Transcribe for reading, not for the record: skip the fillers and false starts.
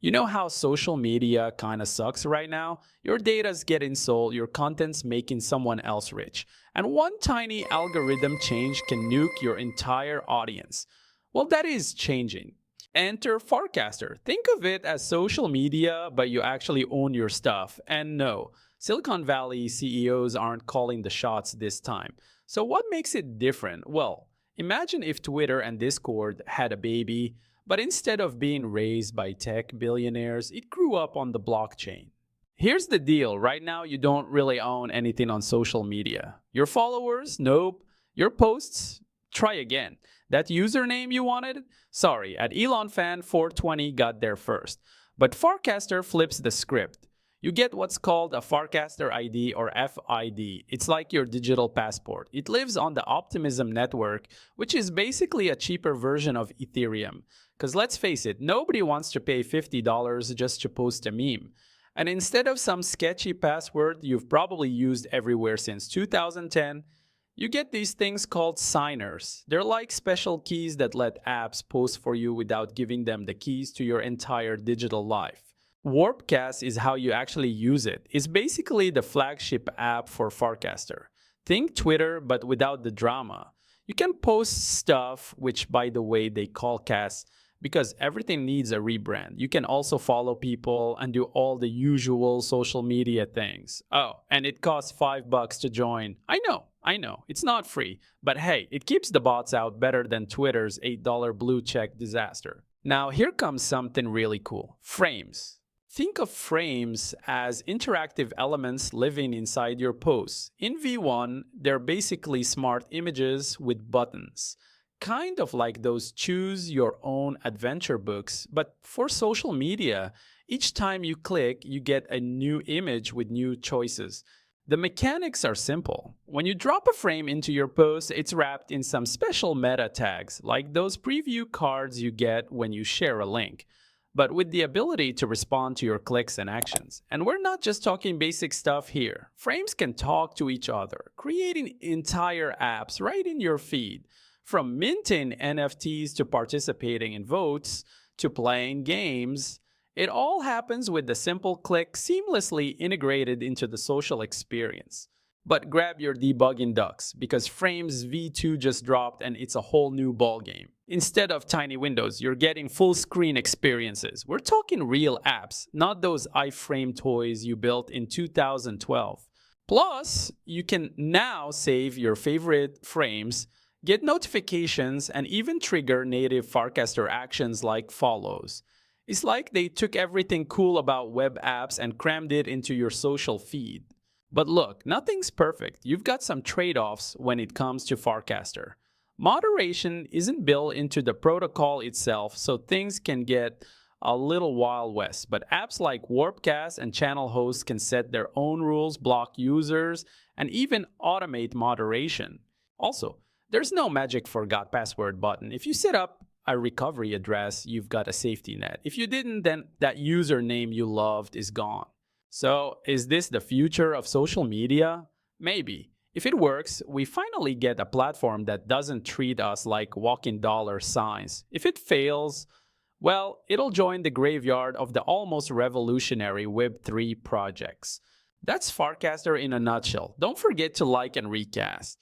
You know how social media kinda sucks right now? Your data's getting sold, your content's making someone else rich, and one tiny algorithm change can nuke your entire audience. Well, that is changing. Enter Farcaster. Think of it as social media, but you actually own your stuff. And no, Silicon Valley CEOs aren't calling the shots this time. So what makes it different? Well, imagine if Twitter and Discord had a baby, but instead of being raised by tech billionaires, it grew up on the blockchain. Here's the deal. Right now, you don't really own anything on social media. Your followers? Nope. Your posts? Try again. That username you wanted? Sorry, at ElonFan 420 got there first. But Farcaster flips the script. You get what's called a Farcaster ID or FID. It's like your digital passport. It lives on the Optimism network, which is basically a cheaper version of Ethereum. Because let's face it, nobody wants to pay $50 just to post a meme. And instead of some sketchy password you've probably used everywhere since 2010, you get these things called signers. They're like special keys that let apps post for you without giving them the keys to your entire digital life. Warpcast is how you actually use it. It's basically the flagship app for Farcaster. Think Twitter, but without the drama. You can post stuff, which by the way they call casts, because everything needs a rebrand. You can also follow people and do all the usual social media things. Oh, and it costs $5 to join. I know, it's not free, but hey, it keeps the bots out better than Twitter's $8 blue check disaster. Now here comes something really cool. Frames. Think of frames as interactive elements living inside your posts. In V1, they're basically smart images with buttons. Kind of like those choose your own adventure books, but for social media, each time you click, you get a new image with new choices. The mechanics are simple. When you drop a frame into your post, it's wrapped in some special meta tags, like those preview cards you get when you share a link, but with the ability to respond to your clicks and actions. And we're not just talking basic stuff here. Frames can talk to each other, creating entire apps right in your feed. From minting NFTs to participating in votes to playing games, it all happens with the simple click seamlessly integrated into the social experience. But grab your debugging ducks, because Frames V2 just dropped and it's a whole new ballgame. Instead of tiny windows, you're getting full screen experiences. We're talking real apps, not those iframe toys you built in 2012. Plus, you can now save your favorite frames, get notifications, and even trigger native Farcaster actions like follows. It's like they took everything cool about web apps and crammed it into your social feed. But look, nothing's perfect. You've got some trade-offs when it comes to Farcaster. Moderation isn't built into the protocol itself, so things can get a little Wild West. But apps like Warpcast and channel hosts can set their own rules, block users, and even automate moderation. Also, there's no magic forgot password button. If you set up a recovery address, you've got a safety net. If you didn't, then that username you loved is gone. So, is this the future of social media? Maybe. If it works, we finally get a platform that doesn't treat us like walking dollar signs. If it fails, well, it'll join the graveyard of the almost revolutionary Web3 projects. That's Farcaster in a nutshell. Don't forget to like and recast.